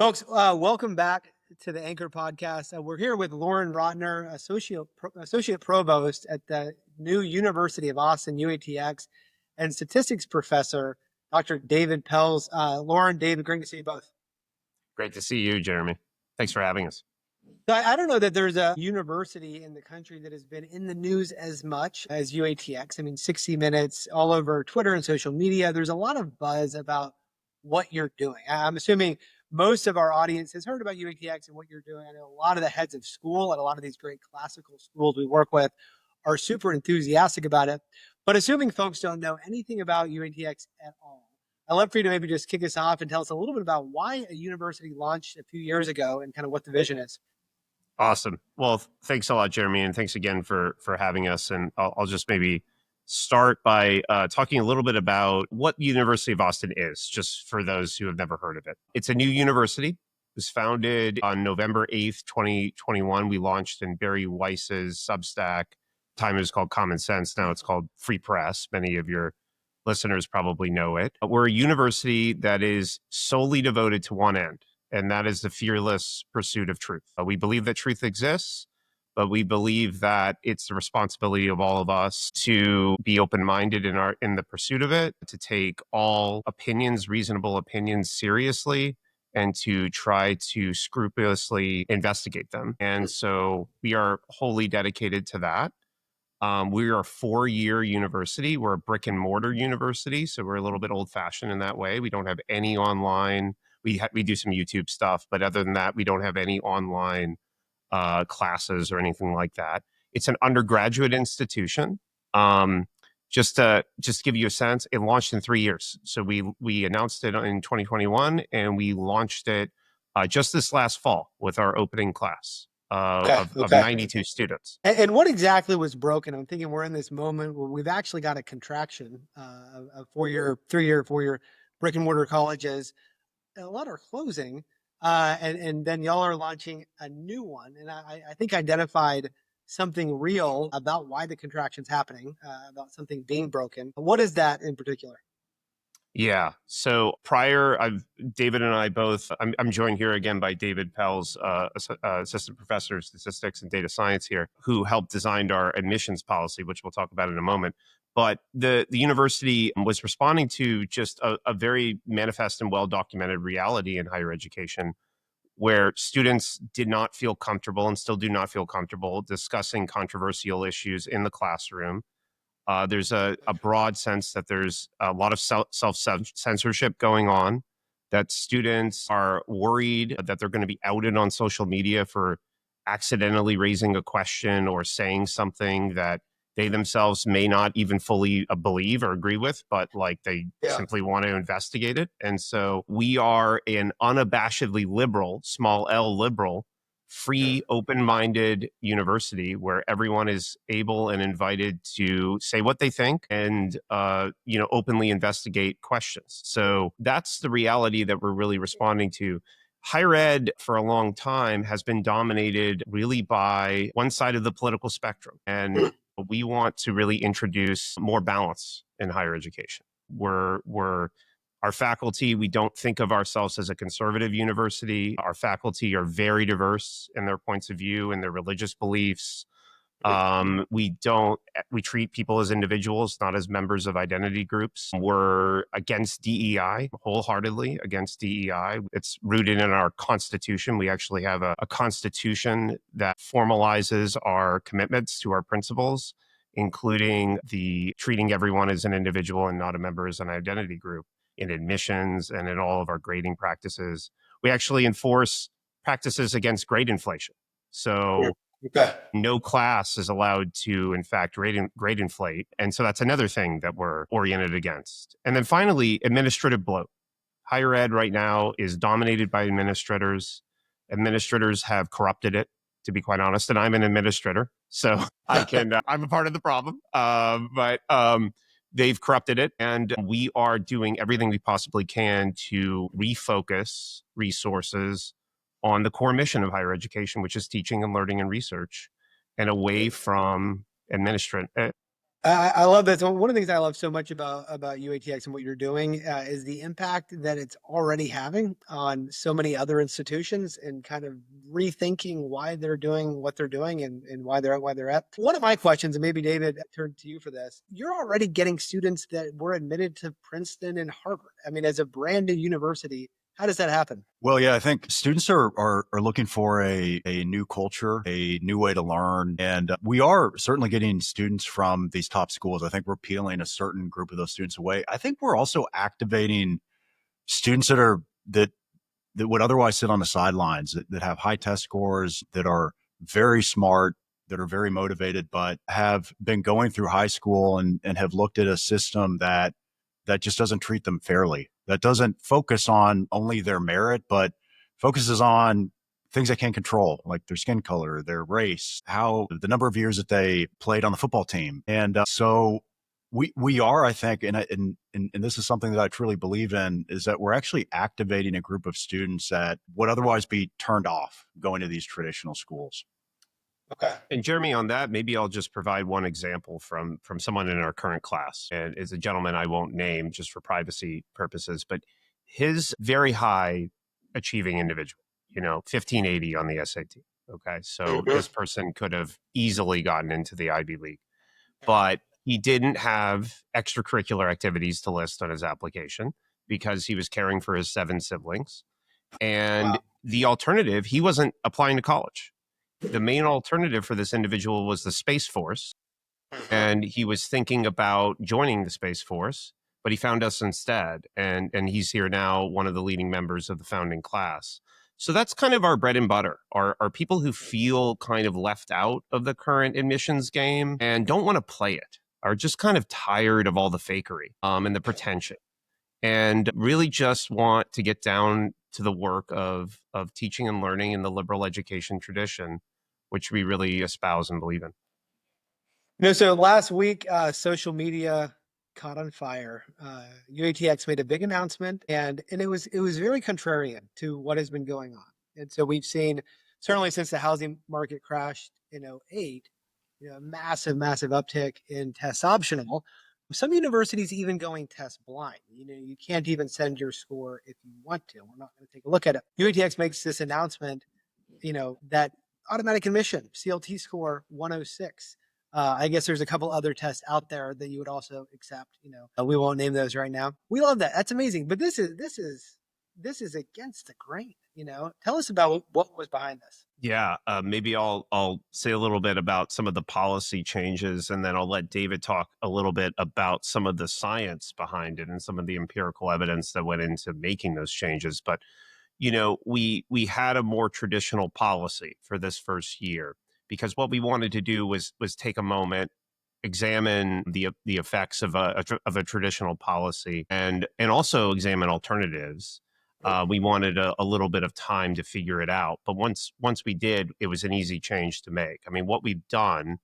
Folks, welcome back to the Anchor Podcast. We're here with Loren Rotner, Associate Provost at the new University of Austin, UATX, and Statistics Professor, Dr. David Puelz. Loren, David, great to see you both. Great to see you, Jeremy. Thanks for having us. So I don't know that there's a university in the country that has been in the news as much as UATX. I mean, 60 Minutes, all over Twitter and social media. There's a lot of buzz about what you're doing. I'm assuming most of our audience has heard about UATX and what you're doing. I know a lot of the heads of school at a lot of these great classical schools we work with are super enthusiastic about it. But assuming folks don't know anything about UATX at all, I'd love for you to maybe just kick us off and tell us a little bit about why a university launched a few years ago and kind of what the vision is. Awesome. Well, thanks a lot, Jeremy, and thanks again for having us. And I'll just maybe start by talking a little bit about what the University of Austin is, just for those who have never heard of it. It's a new university. It was founded on November 8th, 2021. We launched in Barry Weiss's Substack. Time it was called Common Sense. Now it's called Free Press. Many of your listeners probably know it. We're a university that is solely devoted to one end, and that is the fearless pursuit of truth. We believe that truth exists, but we believe that it's the responsibility of all of us to be open-minded in the pursuit of it, to take all opinions, reasonable opinions, seriously, and to try to scrupulously investigate them. And so we are wholly dedicated to that. We are a 4-year university. We're a brick and mortar university, so we're a little bit old-fashioned in that way. We don't have any online. We do some YouTube stuff, but other than that, we don't have any online classes or anything like that. It's an undergraduate institution. Just to give you a sense, it launched in 3 years. So we announced it in 2021, and we launched it just this last fall with our opening class of 92 students. And what exactly was broken? I'm thinking we're in this moment where we've actually got a contraction of 4-year brick and mortar colleges. A lot are closing, and then y'all are launching a new one. And I think identified something real about why the contraction's happening, about something being broken. What is that in particular? Yeah. So David and I both, I'm joined here again by David Puelz, assistant professor of statistics and data science here, who helped design our admissions policy, which we'll talk about in a moment. But the university was responding to just a very manifest and well-documented reality in higher education, where students did not feel comfortable and still do not feel comfortable discussing controversial issues in the classroom. There's a broad sense that there's a lot of self-censorship going on, that students are worried that they're going to be outed on social media for accidentally raising a question or saying something that they themselves may not even fully believe or agree with, but like they simply want to investigate it. And so we are an unabashedly liberal, small L liberal, free, open-minded university where everyone is able and invited to say what they think and, openly investigate questions. So that's the reality that we're really responding to. Higher ed for a long time has been dominated really by one side of the political spectrum. And we want to really introduce more balance in higher education. Our faculty, we don't think of ourselves as a conservative university. Our faculty are very diverse in their points of view and their religious beliefs. We treat people as individuals, not as members of identity groups. We're against DEI, wholeheartedly against DEI. It's rooted in our Constitution. We actually have a Constitution that formalizes our commitments to our principles, including the treating everyone as an individual and not a member as an identity group in admissions and in all of our grading practices. We actually enforce practices against grade inflation. So no class is allowed to, in fact, grade inflate. And so that's another thing that we're oriented against. And then finally, administrative bloat. Higher ed right now is dominated by administrators. Administrators have corrupted it, to be quite honest. And I'm an administrator, so I'm a part of the problem. But they've corrupted it, and we are doing everything we possibly can to refocus resources on the core mission of higher education, which is teaching and learning and research, and away from administration. I love that. So one of the things I love so much about UATX and what you're doing is the impact that it's already having on so many other institutions and kind of rethinking why they're doing what they're doing and why they're at. One of my questions, and maybe David, I turn to you for this. You're already getting students that were admitted to Princeton and Harvard. I mean, as a brand new university, how does that happen? Well, yeah, I think students are looking for a new culture, a new way to learn, and we are certainly getting students from these top schools. I think we're peeling a certain group of those students away. I think we're also activating students that would otherwise sit on the sidelines, that have high test scores, that are very smart, that are very motivated, but have been going through high school and have looked at a system that just doesn't treat them fairly, that doesn't focus on only their merit, but focuses on things they can't control, like their skin color, their race, how the number of years that they played on the football team. And so we are, I think, and this is something that I truly believe in, is that we're actually activating a group of students that would otherwise be turned off going to these traditional schools. Okay. And Jeremy, on that, maybe I'll just provide one example from someone in our current class. And it's a gentleman I won't name just for privacy purposes, but his very high achieving individual, 1580 on the SAT. Okay. So this person could have easily gotten into the Ivy League, but he didn't have extracurricular activities to list on his application because he was caring for his 7 siblings. And Wow. the alternative, he wasn't applying to college. The main alternative for this individual was the Space Force, and he was thinking about joining the Space Force, but he found us instead, and he's here now, one of the leading members of the founding class. So that's kind of our bread and butter, are people who feel kind of left out of the current admissions game and don't want to play it, are just kind of tired of all the fakery and the pretension, and really just want to get down to the work of teaching and learning in the liberal education tradition, which we really espouse and believe in. So last week, social media caught on fire. UATX made a big announcement, and it was very contrarian to what has been going on. And so we've seen, certainly since the housing market crashed in '08, a massive uptick in tests optional. Some universities even going test blind. You can't even send your score if you want to. We're not going to take a look at it. UATX makes this announcement, that automatic admission, CLT score 106. I guess there's a couple other tests out there that you would also accept. We won't name those right now. We love that. That's amazing. But this is against the grain. Tell us about what was behind this. Yeah, maybe I'll say a little bit about some of the policy changes, and then I'll let David talk a little bit about some of the science behind it and some of the empirical evidence that went into making those changes. But we had a more traditional policy for this first year, because what we wanted to do was take a moment, examine the effects of a traditional policy, and also examine alternatives. We wanted a little bit of time to figure it out, but once we did, it was an easy change to make. I mean, what we've done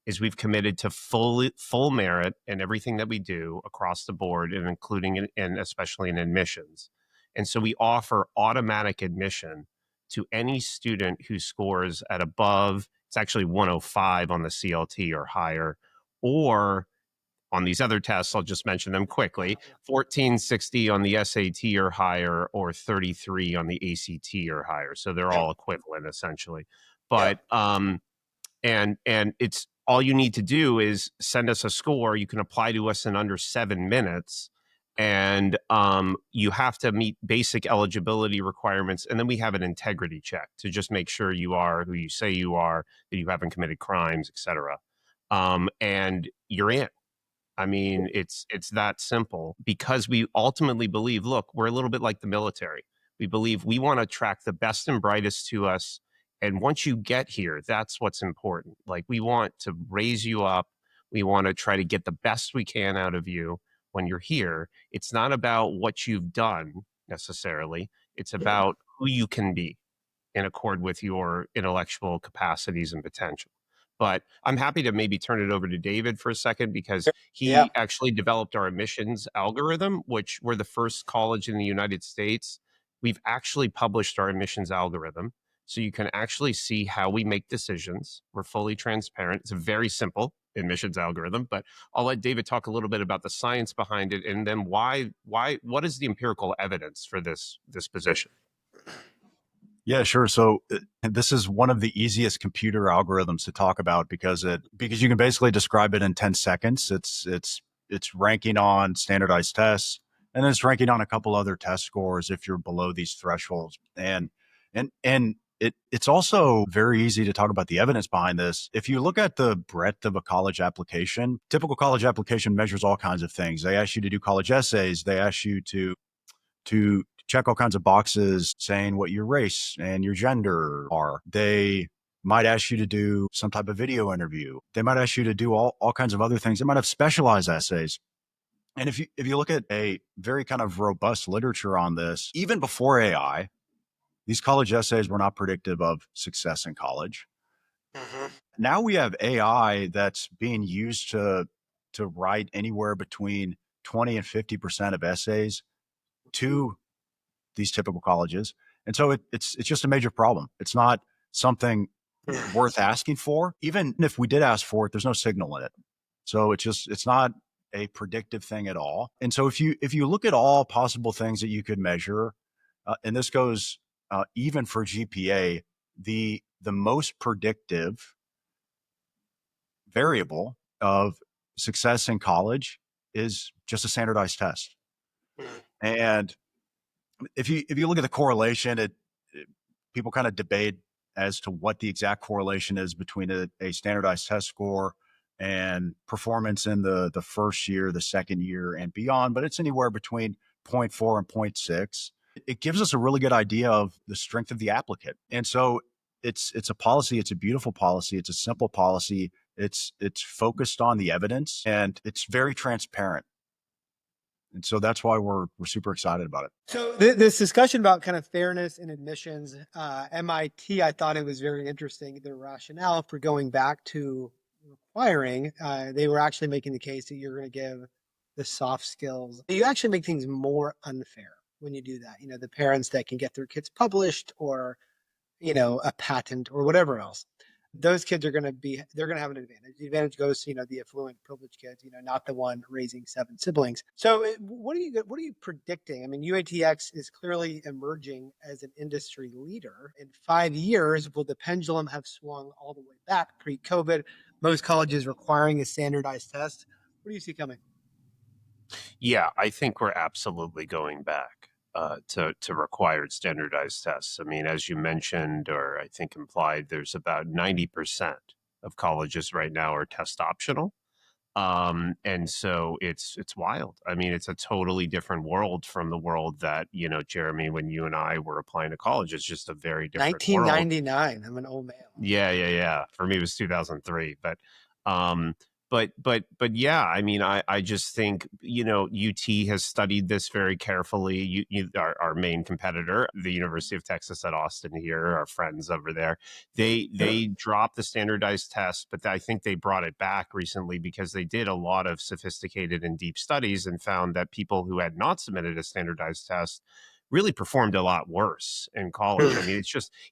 is we've committed to full merit in everything that we do across the board, and including and especially in admissions. And so we offer automatic admission to any student who scores at above, it's actually 105 on the CLT or higher, or on these other tests, I'll just mention them quickly, 1460 on the SAT or higher, or 33 on the ACT or higher. So they're all equivalent essentially. But and it's all you need to do is send us a score. You can apply to us in under 7 minutes, and you have to meet basic eligibility requirements, and then we have an integrity check to just make sure you are who you say you are, that you haven't committed crimes, etc. And you're in. I mean, it's that simple, because we ultimately believe, look, we're a little bit like the military. We believe we want to attract the best and brightest to us. And once you get here, that's what's important. Like, we want to raise you up. We want to try to get the best we can out of you when you're here. It's not about what you've done necessarily. It's about who you can be in accord with your intellectual capacities and potential. But I'm happy to maybe turn it over to David for a second, because Yeah. he actually developed our admissions algorithm, which we're the first college in the United States. We've actually published our admissions algorithm, so you can actually see how we make decisions. We're fully transparent. It's very simple. admissions algorithm, but I'll let David talk a little bit about the science behind it, and then what is the empirical evidence for this position? Yeah, sure. So this is one of the easiest computer algorithms to talk about because you can basically describe it in 10 seconds. It's ranking on standardized tests, and then it's ranking on a couple other test scores if you're below these thresholds. And it's also very easy to talk about the evidence behind this. If you look at the breadth of a college application, typical college application measures all kinds of things. They ask you to do college essays. They ask you to check all kinds of boxes saying what your race and your gender are. They might ask you to do some type of video interview. They might ask you to do all kinds of other things. They might have specialized essays. And if you look at a very kind of robust literature on this, even before AI, these college essays were not predictive of success in college. Now we have AI that's being used to write anywhere between 20 and 50% of essays to these typical colleges. And so it's just a major problem. It's not something worth asking for. Even if we did ask for it, there's no signal in it. So it's not a predictive thing at all. And so if you look at all possible things that you could measure, and this goes even for GPA, the most predictive variable of success in college is just a standardized test. And if you look at the correlation, people kind of debate as to what the exact correlation is between a standardized test score and performance in the first year, the second year, and beyond. But it's anywhere between 0.4 and 0.6. It gives us a really good idea of the strength of the applicant. And so it's a policy. It's a beautiful policy. It's a simple policy. It's focused on the evidence, and it's very transparent. And so that's why we're super excited about it. So this discussion about kind of fairness in admissions, MIT, I thought it was very interesting. Their rationale for going back to requiring, they were actually making the case that you're going to give the soft skills. You actually make things more unfair when you do that. You know, the parents that can get their kids published or, you know, a patent or whatever else. Those kids are going to have an advantage. The advantage goes to, you know, the affluent privileged kids, you know, not the one raising 7 siblings. So what are you predicting? I mean, UATX is clearly emerging as an industry leader. In 5 years, will the pendulum have swung all the way back pre-COVID? Most colleges requiring a standardized test. What do you see coming? Yeah, I think we're absolutely going back to required standardized tests. I mean, as you mentioned, or I think implied, there's about 90% of colleges right now are test optional. And so it's wild. I mean, it's a totally different world from the world that, you know, Jeremy, when you and I were applying to college, it's just a very different world. 1999. I'm an old man. Yeah. For me, it was 2003. Um, but yeah, I mean, I just think, you know, UT has studied this very carefully. Our main competitor, the University of Texas at Austin here, our friends over there, they dropped the standardized test, but I think they brought it back recently because they did a lot of sophisticated and deep studies and found that people who had not submitted a standardized test really performed a lot worse in college. I mean,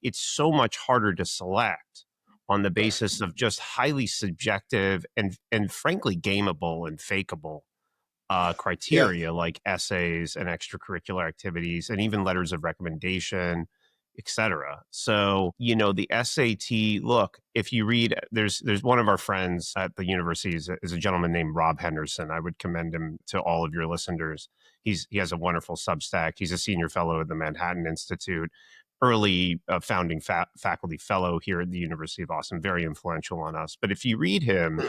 it's so much harder to select on the basis of just highly subjective and frankly gameable and fakeable criteria like essays and extracurricular activities and even letters of recommendation, etc. So, you know, the SAT, look, if you read, there's one of our friends at the university is a gentleman named Rob Henderson. I would commend him to all of your listeners. He has a wonderful Substack. He's a senior fellow at the Manhattan Institute, early founding faculty fellow here at the University of Austin, very influential on us. But if you read him,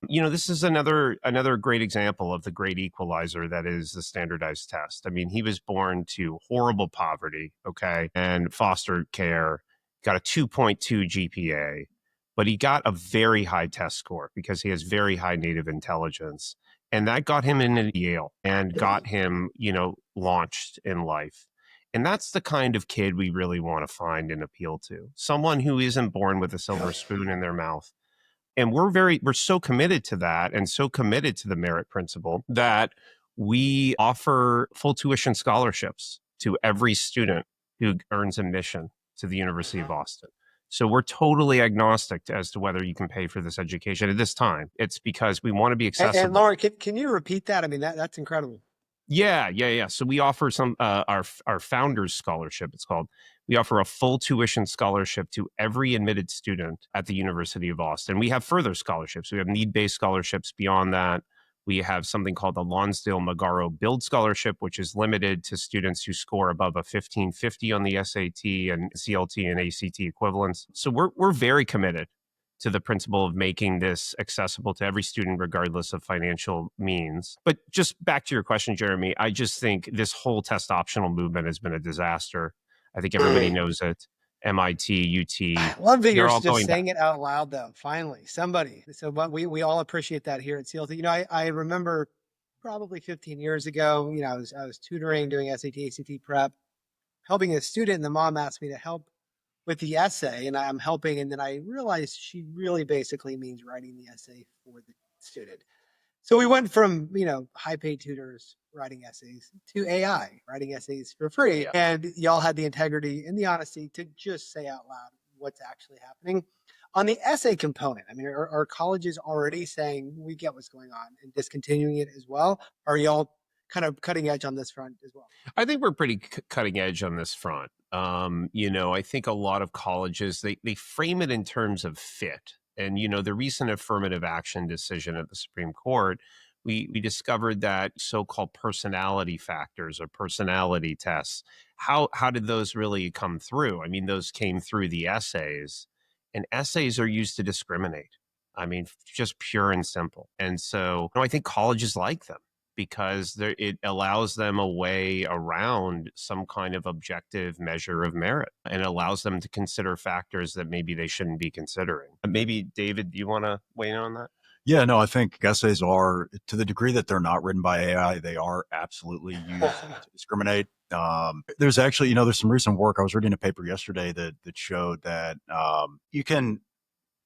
you know, this is another great example of the great equalizer that is the standardized test. I mean, he was born to horrible poverty, okay, and foster care, got a 2.2 GPA, but he got a very high test score because he has very high native intelligence. And that got him into Yale and got him, you know, launched in life. And that's the kind of kid we really want to find and appeal to. Someone who isn't born with a silver spoon in their mouth. And we're so committed to that and so committed to the merit principle that we offer full tuition scholarships to every student who earns admission to the University of Austin. So we're totally agnostic as to whether you can pay for this education at this time. It's because we want to be And accessible. Loren, can you repeat that? I mean, that's incredible. Yeah. So we offer our founders scholarship. It's called. We offer a full tuition scholarship to every admitted student at the University of Austin. We have further scholarships. We have need-based scholarships beyond that. We have something called the Lonsdale Magaro Build Scholarship, which is limited to students who score above a 1550 on the SAT and CLT and ACT equivalents. So we're very committed to the principle of making this accessible to every student, regardless of financial means. But just back to your question, Jeremy, I just think this whole test optional movement has been a disaster. I think everybody knows it. MIT, UT, I love that they're you're all just going back. saying it out loud, though. Finally, somebody. So what we all appreciate that here at CLT. I remember probably 15 years ago, I was tutoring, doing SAT, ACT prep, helping a student, and the mom asked me to help with the essay, and I'm helping, and then I realized she really basically means writing the essay for the student. So we went from, high paid tutors writing essays to AI writing essays for free. Yeah. And y'all had the integrity and the honesty to just say out loud what's actually happening. On the essay component, I mean, are colleges already saying we get what's going on and discontinuing it as well? Are y'all kind of cutting edge on this front as well? I think we're pretty cutting edge on this front. I think a lot of colleges, they frame it in terms of fit. And, the recent affirmative action decision at the Supreme Court, we discovered that so-called personality factors or personality tests, how did those really come through? I mean, those came through the essays, and essays are used to discriminate. I mean, just pure and simple. And so I think colleges like them because it allows them a way around some kind of objective measure of merit and allows them to consider factors that maybe they shouldn't be considering. Maybe, David, do you want to weigh in on that? Yeah, no, I think essays are, to the degree that they're not written by AI, they are absolutely used to discriminate. There's actually, there's some recent work. I was reading a paper yesterday that showed that you can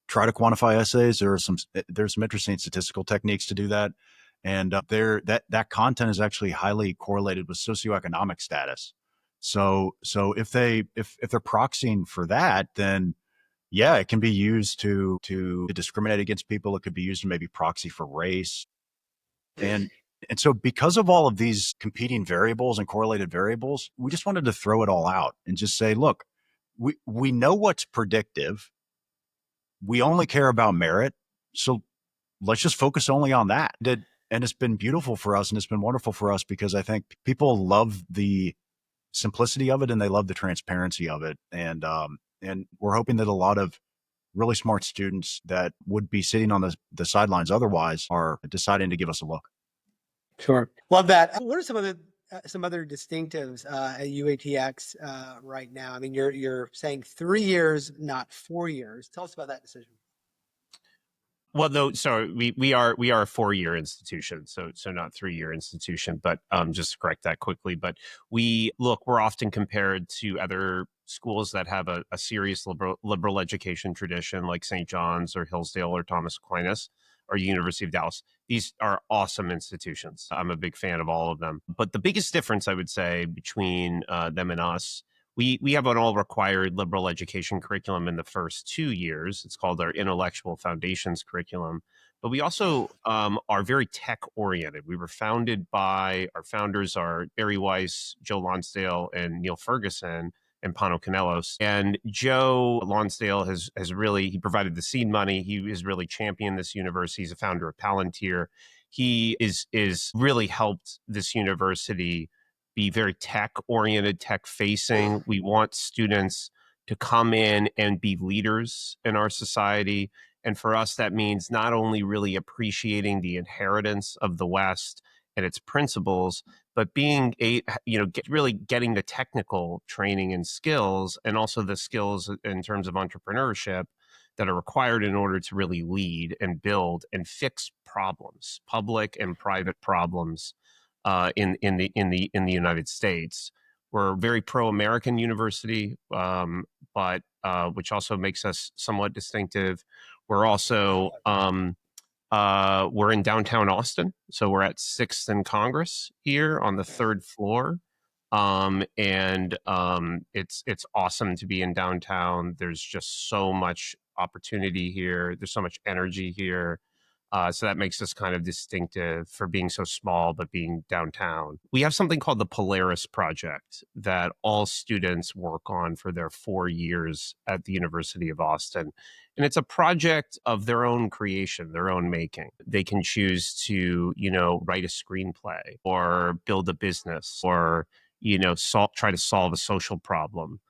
try to quantify essays. There's some interesting statistical techniques to do that. And that content is actually highly correlated with socioeconomic status. So if they're proxying for that, then yeah, it can be used to discriminate against people. It could be used to maybe proxy for race. And so because of all of these competing variables and correlated variables, we just wanted to throw it all out and just say, look, we know what's predictive. We only care about merit. So let's just focus only on that. And it's been beautiful for us and it's been wonderful for us because I think people love the simplicity of it and they love the transparency of it. And we're hoping that a lot of really smart students that would be sitting on the sidelines otherwise are deciding to give us a look. Sure. Love that. What are some other distinctives at UATX right now? I mean, you're saying 3 years, not 4 years. Tell us about that decision. Well, no, sorry, we are a 4-year institution, so not 3-year institution. But just to correct that quickly, but we're often compared to other schools that have a serious liberal education tradition, like St. John's or Hillsdale or Thomas Aquinas or University of Dallas. These are awesome institutions. I'm a big fan of all of them. But the biggest difference, I would say, between them and us, we have an all-required liberal education curriculum in the first 2 years. It's called our Intellectual Foundations curriculum. But we also are very tech-oriented. We were founded by, our founders are Barry Weiss, Joe Lonsdale, and Neil Ferguson, and Pano Canelos. And Joe Lonsdale has really, he provided the seed money. He has really championed this university. He's a founder of Palantir. He is really helped this university be very tech-oriented, tech-facing. We want students to come in and be leaders in our society. And for us, that means not only really appreciating the inheritance of the West and its principles, but being really getting the technical training and skills, and also the skills in terms of entrepreneurship that are required in order to really lead and build and fix problems, public and private problems in the United States. We're a very pro-American university, but which also makes us somewhat distinctive. We're also we're in downtown Austin, so we're at 6th and Congress here on the 3rd floor. It's awesome to be in downtown. There's just so much opportunity here. There's so much energy here. So that makes us kind of distinctive for being so small, but being downtown. We have something called the Polaris Project that all students work on for their 4 years at the University of Austin. And it's a project of their own creation, their own making. They can choose to, write a screenplay or build a business or, try to solve a social problem.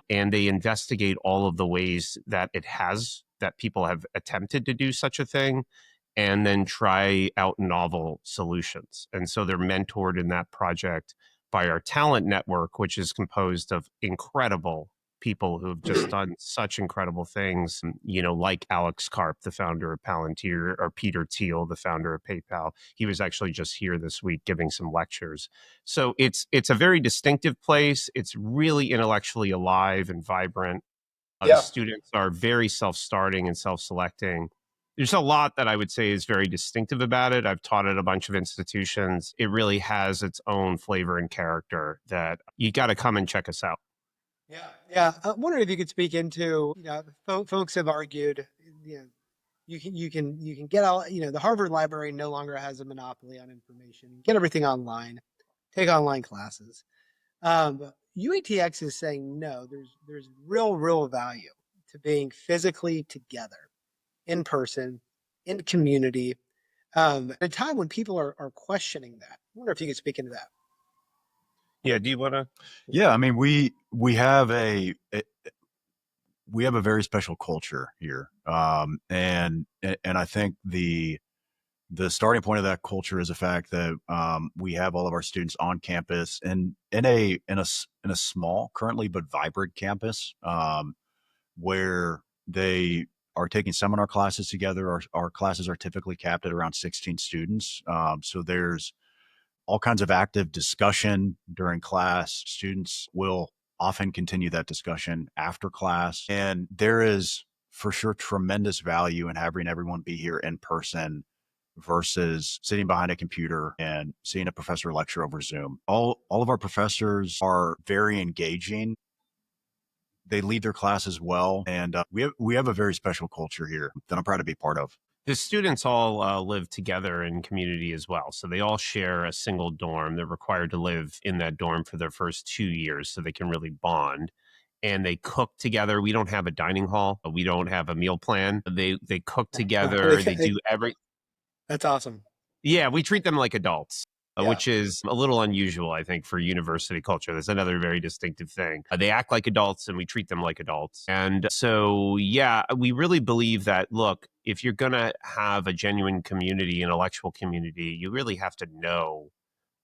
And they investigate all of the ways that that people have attempted to do such a thing and then try out novel solutions. And so they're mentored in that project by our talent network, which is composed of incredible people who have just done such incredible things, like Alex Karp, the founder of Palantir, or Peter Thiel, the founder of PayPal. He was actually just here this week giving some lectures. So it's a very distinctive place. It's really intellectually alive and vibrant. The students are very self-starting and self-selecting. There's a lot that I would say is very distinctive about it. I've taught at a bunch of institutions. It really has its own flavor and character that you got to come and check us out. Yeah. I wonder if you could speak into, folks have argued, you can get all, the Harvard Library no longer has a monopoly on information. Get everything online, take online classes. UATX is saying no. There's real value to being physically together, in person, in community. At a time when people are questioning that. I wonder if you could speak into that. Yeah. Do you want to? Yeah. I mean, we have a very special culture here. And I think the starting point of that culture is the fact that we have all of our students on campus and in a small, currently but vibrant campus, where they are taking seminar classes together. Our classes are typically capped at around 16 students. So there's all kinds of active discussion during class. Students will often continue that discussion after class. And there is for sure tremendous value in having everyone be here in person versus sitting behind a computer and seeing a professor lecture over Zoom. All of our professors are very engaging. They lead their classes well, and we have a very special culture here that I'm proud to be part of. The students all live together in community as well. So they all share a single dorm. They're required to live in that dorm for their first 2 years so they can really bond. And they cook together. We don't have a dining hall. We don't have a meal plan. They cook together. They do That's awesome. Yeah, we treat them like adults. Yeah. Which is a little unusual, I think, for university culture. That's another very distinctive thing. They act like adults and we treat them like adults. And so, yeah, we really believe that, look, if you're going to have a genuine community, intellectual community, you really have to know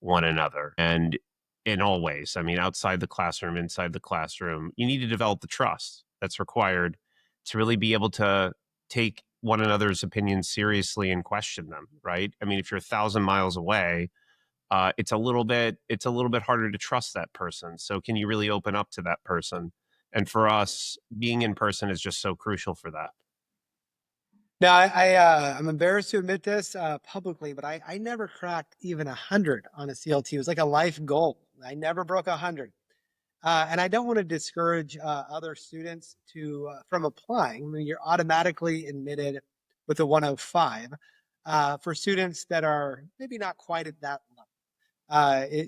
one another. And in all ways, I mean, outside the classroom, inside the classroom, you need to develop the trust that's required to really be able to take one another's opinions seriously and question them, right? I mean, if you're 1,000 miles away, it's a little bit harder to trust that person. So can you really open up to that person? And for us, being in person is just so crucial for that. Now, I'm embarrassed to admit this publicly, but I never cracked even 100 on a CLT. It was like a life goal. I never broke 100. And I don't want to discourage other students from applying. I mean, you're automatically admitted with a 105. For students that are maybe not quite at that level,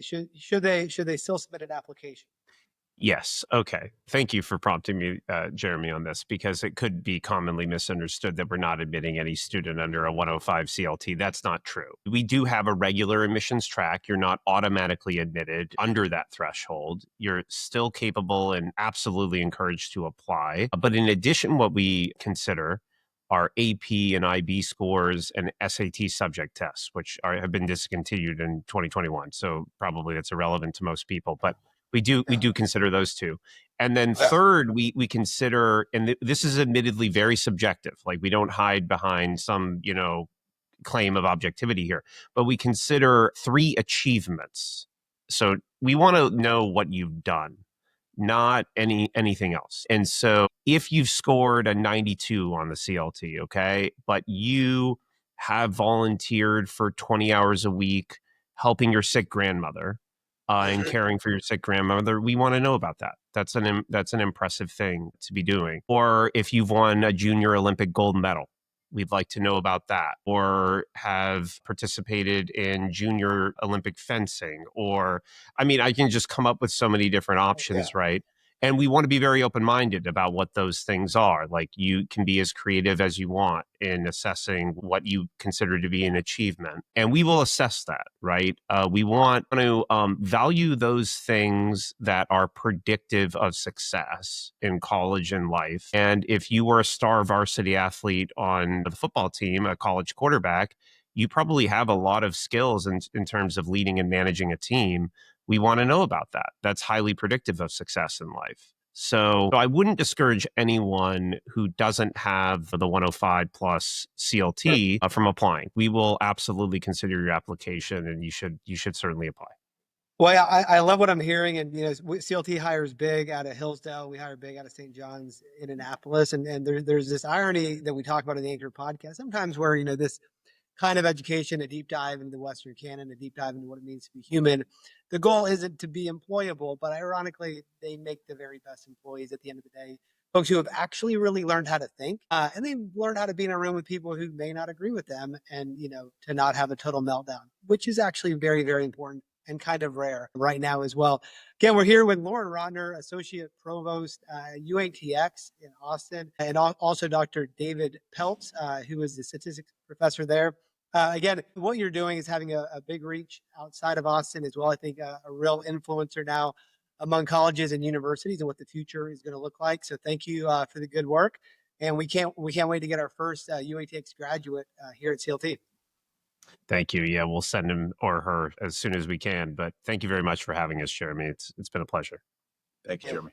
should they still submit an application? Yes. Okay. Thank you for prompting me, Jeremy, on this, because it could be commonly misunderstood that we're not admitting any student under a 105 CLT. That's not true. We do have a regular admissions track. You're not automatically admitted under that threshold. You're still capable and absolutely encouraged to apply. But in addition, what we consider are AP and IB scores and SAT subject tests, which have been discontinued in 2021. So probably that's irrelevant to most people, but we do consider those two. And then third, we consider, and this is admittedly very subjective, like we don't hide behind some, claim of objectivity here, but we consider 3 achievements. So we want to know what you've done, not anything else. And so if you've scored a 92 on the CLT, okay, but you have volunteered for 20 hours a week helping your sick grandmother, and caring for your sick grandmother, we want to know about that. That's an impressive thing to be doing. Or if you've won a junior Olympic gold medal, we'd like to know about that. Or have participated in junior Olympic fencing. Or, I mean, I can just come up with so many different options, right? And we want to be very open-minded about what those things are. Like, you can be as creative as you want in assessing what you consider to be an achievement. And we will assess that, right? We want to value those things that are predictive of success in college and life. And if you were a star varsity athlete on the football team, a college quarterback, you probably have a lot of skills in terms of leading and managing a team. We want to know about that. That's highly predictive of success in life. So I wouldn't discourage anyone who doesn't have the 105 plus CLT from applying. We will absolutely consider your application, and you should certainly apply. Well, yeah, I love what I'm hearing. And, CLT hires big out of Hillsdale. We hire big out of St. John's, in Annapolis. And there's this irony that we talk about in the Anchor podcast sometimes where, this kind of education, a deep dive into the Western canon, a deep dive into what it means to be human. The goal isn't to be employable, but ironically, they make the very best employees at the end of the day. Folks who have actually really learned how to think, and they've learned how to be in a room with people who may not agree with them, and to not have a total meltdown, which is actually very, very important and kind of rare right now as well. Again, we're here with Loren Rotner, Associate Provost UATX in Austin, and also Dr. David Puelz, who is the statistics professor there. Again, what you're doing is having a big reach outside of Austin as well. I think a real influencer now among colleges and universities and what the future is going to look like. So thank you for the good work. And we can't wait to get our first UATX graduate here at CLT. Thank you. Yeah, we'll send him or her as soon as we can. But thank you very much for having us, Jeremy. It's been a pleasure. Thank you, Jeremy.